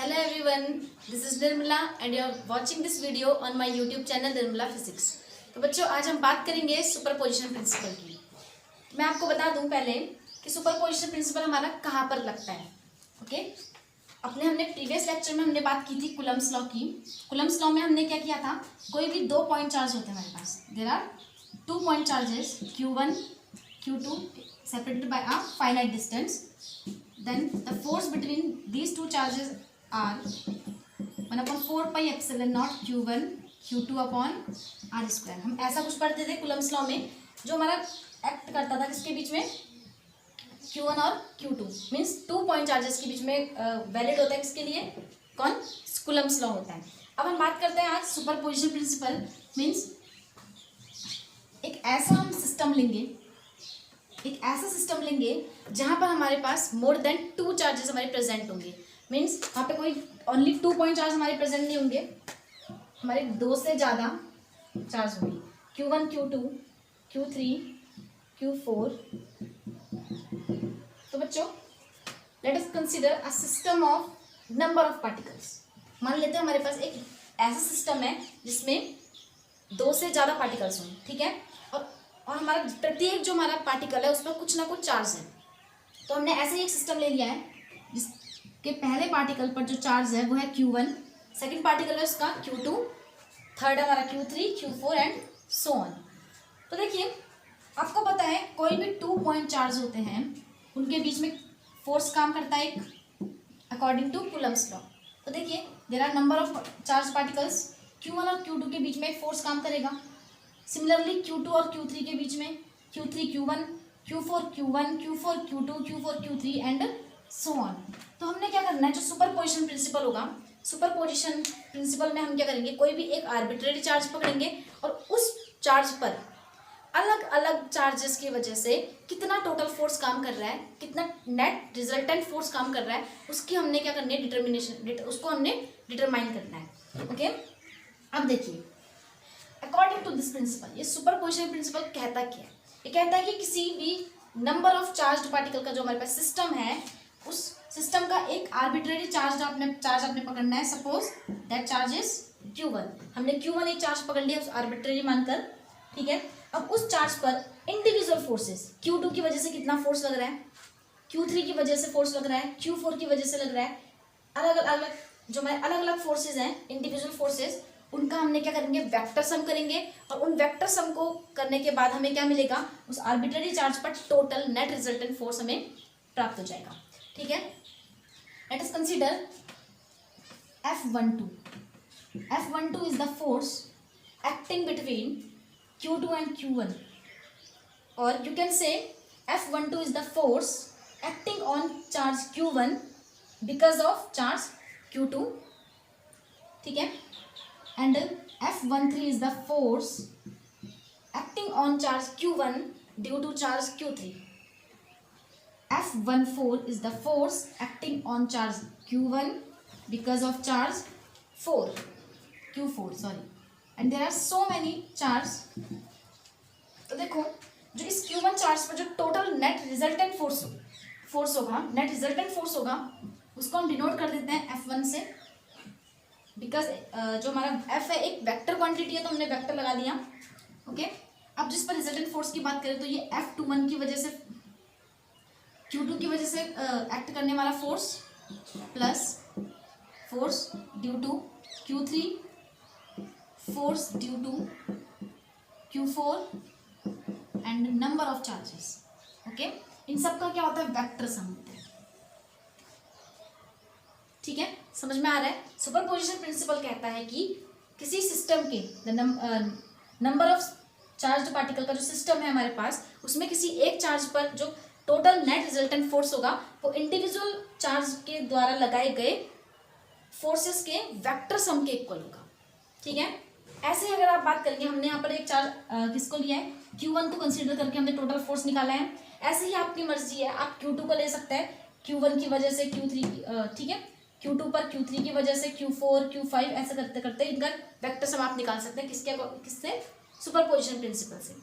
Hello everyone, this is Nirmala and you are watching this video on my YouTube channel Nirmala Physics। तो बच्चों आज हम बात करेंगे सुपरपोजिशन प्रिंसिपल की। मैं आपको बता दूं पहले कि सुपरपोजिशन प्रिंसिपल हमारा कहाँ पर लगता है। ओके, हमने प्रीवियस लेक्चर में हमने बात की थी कूलम्स लॉ की। कूलम्स लॉ में हमने क्या किया था, कोई भी दो पॉइंट चार्ज होते हैं हमारे पास, there are 2 point charges Q1 Q2 separated by a finite distance, then the force between these two charges are 1/4 pi epsilon naught Q1 Q2 upon R square। हम ऐसा कुछ पढ़ते थे कूलम्स लॉ में, जो हमारा एक्ट करता था किसके बीच में, Q1 और Q2 मीन्स 2 पॉइंट चार्जेस के बीच में वैलिड होता है किसके लिए, कौन, कूलम्स लॉ होता है। अब हम बात करते हैं आज सुपरपोजिशन प्रिंसिपल मीन्स एक ऐसा सिस्टम लेंगे जहां पर हमारे पास मोर देन 2 चार्जेस हमारे प्रेजेंट होंगे। मीन्स वहाँ पे कोई ओनली 2 पॉइंट चार्ज हमारे प्रेजेंट नहीं होंगे, हमारे 2 से ज़्यादा चार्ज होंगे, Q1 Q2 Q3 Q4। तो बच्चों late us consider a system of number of particles. मान लेते हैं हमारे पास एक ऐसा सिस्टम है जिसमें 2 से ज़्यादा पार्टिकल्स हों, ठीक है, और हमारा प्रत्येक जो हमारा पार्टिकल है उस पर कुछ ना कुछ चार्ज है। तो हमने ऐसे ही एक सिस्टम ले लिया है जिसके पहले पार्टिकल पर जो चार्ज है वो है Q1, सेकंड पार्टिकल है उसका Q2, थर्ड हमारा Q3 Q4 and so on. तो देखिए आपको पता है कोई भी 2 पॉइंट चार्ज होते हैं उनके बीच में फोर्स काम करता है एक अकॉर्डिंग टू कूलम्स लॉ। तो देखिए there are number of charge particles, Q1 और Q2 के बीच में एक फोर्स काम करेगा। सिमिलरली Q2 और Q3 के बीच में Q3 Q1 Q4 Q1 Q4 Q2 Q4 Q3 and so on. तो हमने क्या करना है, जो सुपरपोजिशन प्रिंसिपल होगा, सुपरपोजिशन प्रिंसिपल में हम क्या करेंगे, कोई भी एक आर्बिट्रेरी चार्ज पकड़ेंगे और उस चार्ज पर अलग अलग चार्जेस की वजह से कितना टोटल फोर्स काम कर रहा है, कितना नेट रिजल्टेंट फोर्स काम कर रहा है, उसकी हमने क्या करनी है, डिटर्मिनेशन, उसको हमने डिटरमाइन करना है। ओके, अब देखिए अकॉर्डिंग टू दिस प्रिंसिपल, ये सुपरपोजिशन प्रिंसिपल कहता क्या है, ये कहता है कि किसी भी नंबर ऑफ चार्ज पार्टिकल का जो हमारे पास सिस्टम है, उस सिस्टम का एक आर्बिट्रेरी चार्ज आपने पकड़ना है। Suppose that charge is Q1, हमने Q1 एक चार्ज पकड़ लिया उस आर्बिट्रेरी मानकर, ठीक है। अब उस चार्ज पर इंडिविजुअल फोर्सेस, Q2 की वजह से कितना फोर्स लग रहा है, Q3 की वजह से फोर्स लग रहा है, Q4 की वजह से लग रहा है, अलग अलग जो हमारे अलग अलग फोर्सेज हैं, इंडिविजुअल फोर्सेज, उनका हमने क्या करेंगे, वेक्टर सम करेंगे, और उन वेक्टर सम को करने के बाद हमें क्या मिलेगा, उस आर्बिट्रेरी चार्ज पर टोटल नेट रिजल्टेंट फोर्स हमें प्राप्त हो जाएगा, ठीक है। Let us consider F12 is the force acting between Q2 and Q1, और you can say F12 is the force acting on charge Q1 because of charge Q2, ठीक है, and F13 is the force acting on charge Q1 due to charge Q3. F14 is the force acting on charge Q1 because of charge Q4 sorry, and there are so many charge। तो देखो जो इस Q1 charge पर जो total net resultant force होगा उसको हम denote कर देते हैं F1 से, बिकॉज जो हमारा F है एक वेक्टर क्वांटिटी है तो हमने वेक्टर लगा दिया। ओके, अब जिस पर रिजल्टेंट फोर्स की बात करें तो ये F21 की वजह से, Q2 की वजह से एक्ट करने वाला force plus force due to Q3, force due to Q4 and number of charges. Okay, इन सब का क्या होता है, वेक्टर सम होता है, ठीक है, समझ में आ रहा है। सुपरपोजिशन प्रिंसिपल कहता है कि किसी सिस्टम के नंबर ऑफ चार्ज पार्टिकल का जो सिस्टम है हमारे पास, उसमें किसी एक चार्ज पर जो टोटल नेट रिजल्टेंट फोर्स होगा वो इंडिविजुअल चार्ज के द्वारा लगाए गए फोर्सेस के वेक्टर सम के इक्वल होगा, ठीक है। ऐसे ही अगर आप बात करेंगे, हमने यहाँ पर एक चार्ज किसको लिया है, Q1 को कंसीडर करके हमने टोटल फोर्स निकाला है। ऐसे ही आपकी मर्जी है, आप Q2 को ले सकते हैं, Q1 की वजह से Q3, ठीक है, Q2 पर Q3 की वजह से Q4 Q5, ऐसे करते करते इनका वेक्टर सम आप निकाल सकते हैं, किससे, सुपरपोजिशन प्रिंसिपल से।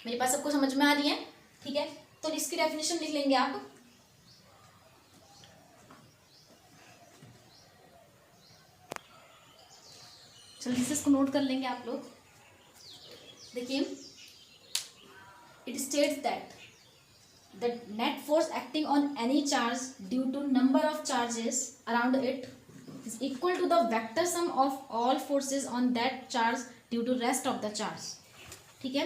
मेरे पास सबको समझ में आ रही है, ठीक है। तो इसकी डेफिनेशन लिख लेंगे आप, जल्दी से इसको नोट कर लेंगे आप लोग। देखिए, it states that the net force acting on any charge due to number of charges around it is equal to the vector sum of all forces on that charge due to rest of the charge। ठीक है,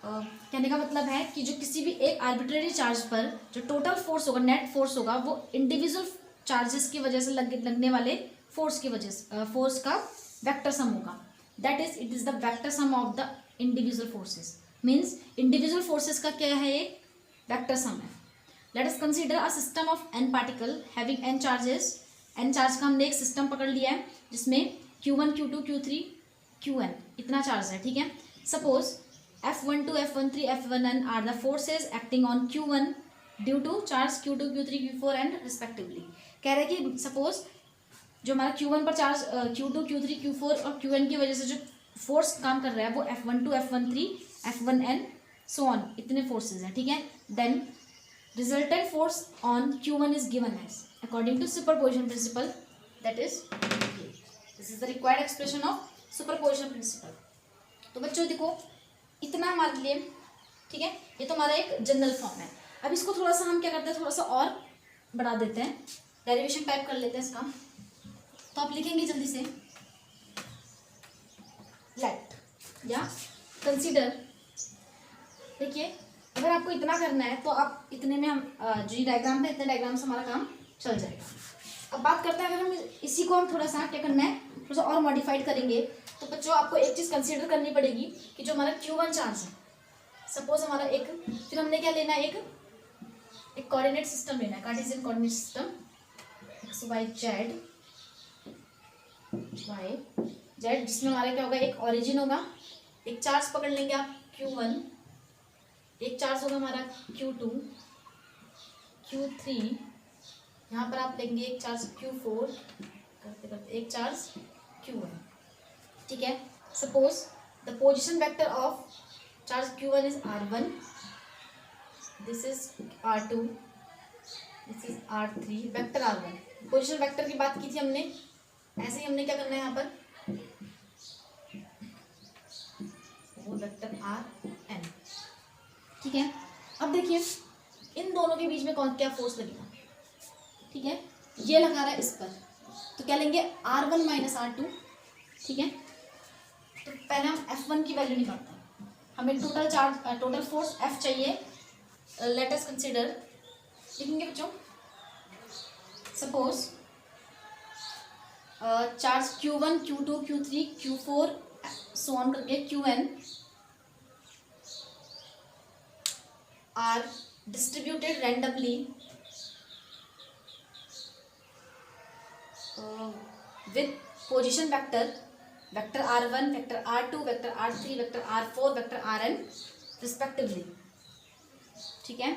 कहने का मतलब है कि जो किसी भी एक आर्बिट्रेरी चार्ज पर जो टोटल फोर्स होगा, नेट फोर्स होगा, वो इंडिविजुअल चार्जेस की वजह से लगने वाले फोर्स की वजह से फोर्स का वेक्टर सम होगा। That is it is the vector sum of the individual forces. Means individual forces का क्या है, एक वेक्टर सम है। Let us consider a system of N particle having N charges. N charge का हमने एक system पकड़ लिया है जिसमें Q1 Q2 Q3 Qn इतना चार्ज है। ठीक है, suppose F12 F13 F1n are the forces acting on Q1 due to charge Q2 Q3 Q4 and respectively. कह रहे हैं कि सपोज जो हमारा Q1 पर चार्ज Q2 Q3 Q4 और Qn की वजह से जो फोर्स काम कर रहा है वो F12 F13 F1n so on इतने फोर्सेज हैं। ठीक है, then resultant force on Q1 is given as according to superposition principle, that is this is the required expression of superposition principle. तो बच्चों देखो, इतना हमारे लिए, ठीक है, ये तो हमारा एक जनरल फॉर्म है। अब इसको थोड़ा सा हम क्या करते हैं, थोड़ा सा और बढ़ा देते हैं, डेरिवेशन टाइप कर लेते हैं इसका। तो आप लिखेंगे जल्दी से, लेट या कंसीडर। देखिए, अगर आपको इतना करना है तो आप इतने में हम जो ये डायग्राम है, इतने डायग्राम से हमारा काम चल जाएगा। अब बात करते हैं, अगर हम इसी को हम थोड़ा सा क्या करना है, थोड़ा सा और मॉडिफाइड करेंगे, तो बच्चों आपको एक चीज़ कंसीडर करनी पड़ेगी कि जो हमारा Q1 चार्ज है, सपोज हमारा एक, फिर हमने क्या लेना है, एक कोऑर्डिनेट सिस्टम लेना है, Cartesian coordinate system X Y Z, जिसमें हमारा क्या होगा, एक ओरिजिन होगा, एक चार्ज पकड़ लेंगे आप Q1, एक चार्ज होगा हमारा Q2 Q3, यहाँ पर आप लेंगे एक चार्ज Q4, करते करते एक चार्ज Q1। ठीक है, suppose the position vector of charge Q1 is R1, this is R2, this is R3, vector R1। Position vector की बात की थी हमने, ऐसे ही हमने क्या करना है यहाँ पर, वो वेक्टर Rn। ठीक है, अब देखिए इन दोनों के बीच में कौन क्या फोर्स लगेगा। ठीक है, ये लगा रहा है इस पर, तो क्या लेंगे R1 माइनस R2। ठीक है, तो पहले हम F1 की वैल्यू निकालते हैं, हमें टोटल फोर्स F चाहिए। लेट अस कंसीडर, लिखेंगे बच्चों, suppose charge Q1 Q2 Q3 Q4 so on करके Qn are distributed randomly with position vector R1, vector R2, vector R3, vector R4, vector Rn respectively। ठीक है,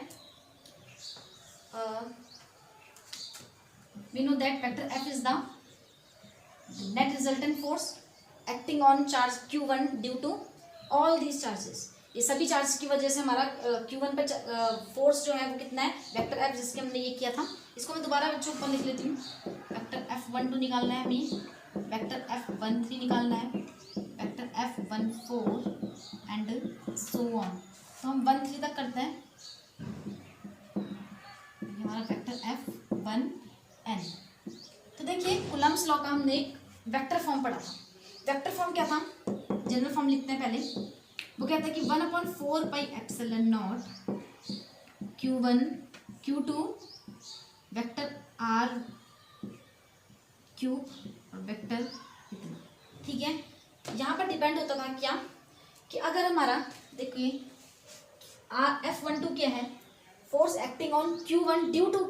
we know that vector F is the net resultant force acting on charge Q1 due to all these charges। ये सभी charge की वजह से हमारा Q1 पर force जो है वो कितना है, वेक्टर F, जिसके हमने ये किया था। इसको मैं दोबारा बच्चों ऊपर लिख लेती हूँ। वेक्टर F12 निकालना है हमें, वेक्टर F13 निकालना है, vector F14 and so on. तो हम 13 तक करते हैं, हमारा वेक्टर F1n। तो देखिए, कूलम्ब्स लॉ का हमने एक वेक्टर फॉर्म पढ़ा था। वेक्टर फॉर्म क्या था, जनरल फॉर्म लिखते हैं पहले। वो कहता है कि 1/4 पाई epsilon naught Q1 Q2 vector R cube और वेक्टर इतना। ठीक है, यहाँ पर डिपेंड होता था क्या, कि अगर हमारा देखिए F12 क्या है, force acting on Q1 due to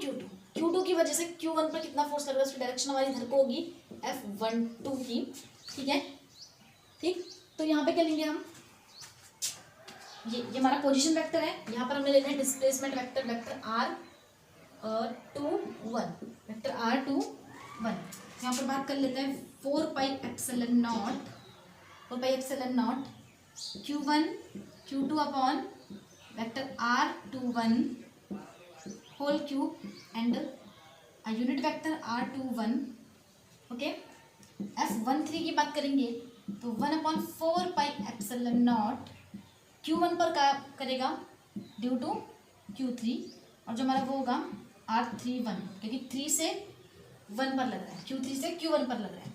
Q2 की वजह से Q1 पर कितना फोर्स लग रहा है, उसकी डायरेक्शन हमारी इधर को होगी F12 की। ठीक है, ठीक, तो यहाँ पे क्या लेंगे हम, ये हमारा पोजीशन वेक्टर है, यहाँ पर हमने लेना है displacement vector, vector R21, vector R21। यहाँ पर बात कर लेते हैं 4 pi epsilon naught Q1 Q2 upon vector R21 whole cube and unit vector R21। Okay, F13 की बात करेंगे तो 1/4πε0 Q1 पर क्या करेगा ड्यू टू Q3, और जो हमारा वो होगा R31, क्योंकि 3 से 1 पर लग रहा है, Q3 से Q1 पर लग रहा है,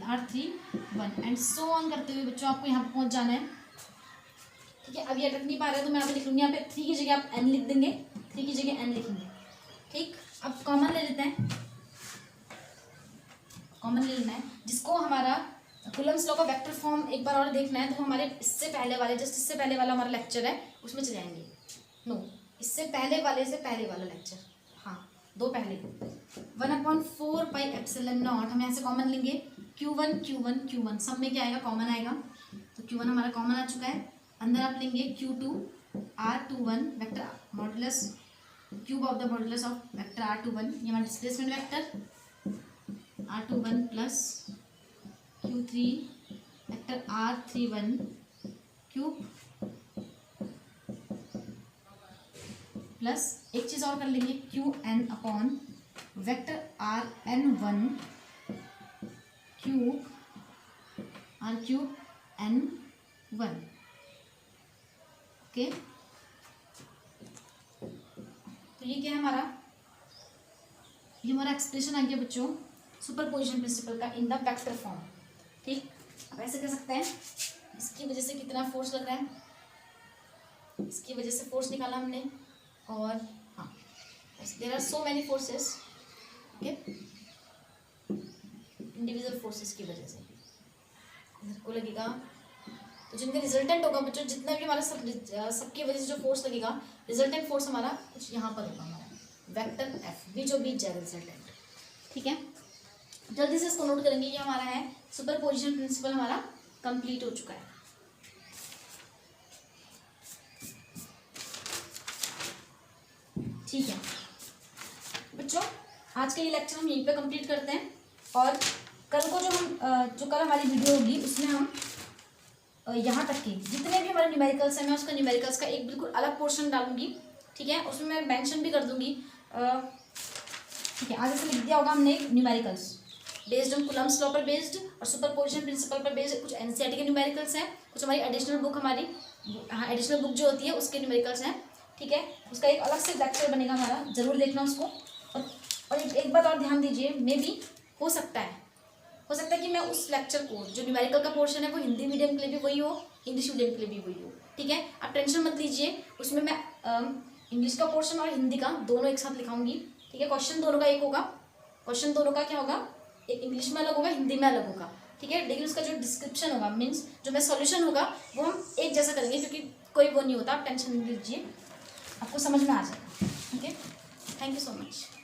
R3 1 एंड सो ऑन करते हुए बच्चों आपको यहाँ पे पहुँच जाना है। ठीक है, अब ये अटक नहीं पा रहा है तो मैं यहाँ पे लिख लूँगी, यहाँ पे 3 की जगह आप n लिख देंगे, 3 की जगह n लिखेंगे। ठीक, अब कॉमन ले लेते हैं, कॉमन ले लेना है जिसको हमारा कूलम्स लॉ का वेक्टर फॉर्म एक बार और देखना है तो हमारे इससे पहले वाले, जस्ट इससे पहले वाला हमारा लेक्चर है उसमें चले जाएंगे। नो, इससे पहले वाले से पहले वाला लेक्चर, हाँ दो पहले, 1/4πε0 हम यहाँ से कॉमन लेंगे, Q1 सब में क्या आएगा, कॉमन आएगा, तो Q1 हमारा कॉमन आ चुका है। अंदर आप लेंगे Q2 R21 vector modulus cube of the modulus of vector R21, ये हमारा displacement vector R21 plus Q3 vector R31 cube plus एक चीज़ और कर लेंगे Qn upon vector Rn1 cube N1। Okay, तो ये क्या है हमारा, ये हमारा एक्सप्रेशन आ गया बच्चों सुपरपोजिशन प्रिंसिपल का इन द वेक्टर फॉर्म। ठीक, अब ऐसे कह सकते हैं इसकी वजह से कितना फोर्स लग रहा है, इसकी वजह से फोर्स निकाला हमने, और हाँ there are so many forces, okay, individual forces की वजह से इधर को लगेगा, तो जिनका रिजल्टेंट होगा बच्चों, जितना भी हमारा सबकी वजह से जो फोर्स लगेगा, रिजल्टेंट फोर्स हमारा कुछ यहाँ पर होगा, हमारा वेक्टर एफ बीचों बीच जाएगा रिजल्टेंट। ठीक है, जल्दी से इसको नोट करेंगे, ये हमारा है सुपरपोजिशन प्रिंसिपल हमारा कंप्लीट हो चुका है। ठीक है बच्चों, आज का ये लेक्चर हम यहीं पे कंप्लीट करते हैं, और कल को जो कल हमारी वीडियो होगी उसमें हम यहाँ तक के जितने भी हमारे न्यूमेरिकल्स हैं, मैं उसका न्यूमेरिकल्स का एक बिल्कुल अलग पोर्शन डालूंगी। ठीक है, उसमें मैं मेंशन भी कर दूंगी। ठीक है, आगे से लिख दिया होगा हमने numericals based on Coulomb's law पर बेस्ड और सुपरपोजिशन प्रिंसिपल पर बेस्ड, कुछ एनसीईआरटी के न्यूमेरिकल्स हैं, कुछ हमारी एडिशनल बुक एडिशनल बुक जो होती है उसके न्यूमेरिकल्स हैं। ठीक है, उसका एक अलग से लेक्चर बनेगा हमारा, जरूर देखना उसको। और एक बात और ध्यान दीजिए, मे भी हो सकता है कि मैं उस लेक्चर को, जो न्यूमेरिकल का पोर्शन है वो हिंदी मीडियम के लिए भी वही हो, इंग्लिश मीडियम के लिए भी वही हो। ठीक है, आप टेंशन मत लीजिए, उसमें मैं इंग्लिश का पोर्शन और हिंदी का दोनों एक साथ लिखाऊंगी। ठीक है, क्वेश्चन दोनों का एक होगा, क्वेश्चन दोनों का क्या होगा, एक इंग्लिश में अलग होगा, हिंदी में अलग होगा। ठीक है, लेकिन उसका जो डिस्क्रिप्शन होगा, मीन्स जो मैं सॉल्यूशन होगा वो हम एक जैसा करेंगे, क्योंकि कोई वो नहीं होता, आप टेंशन नहीं लीजिए, आपको समझ में आ जाएगा। Okay, thank you so much.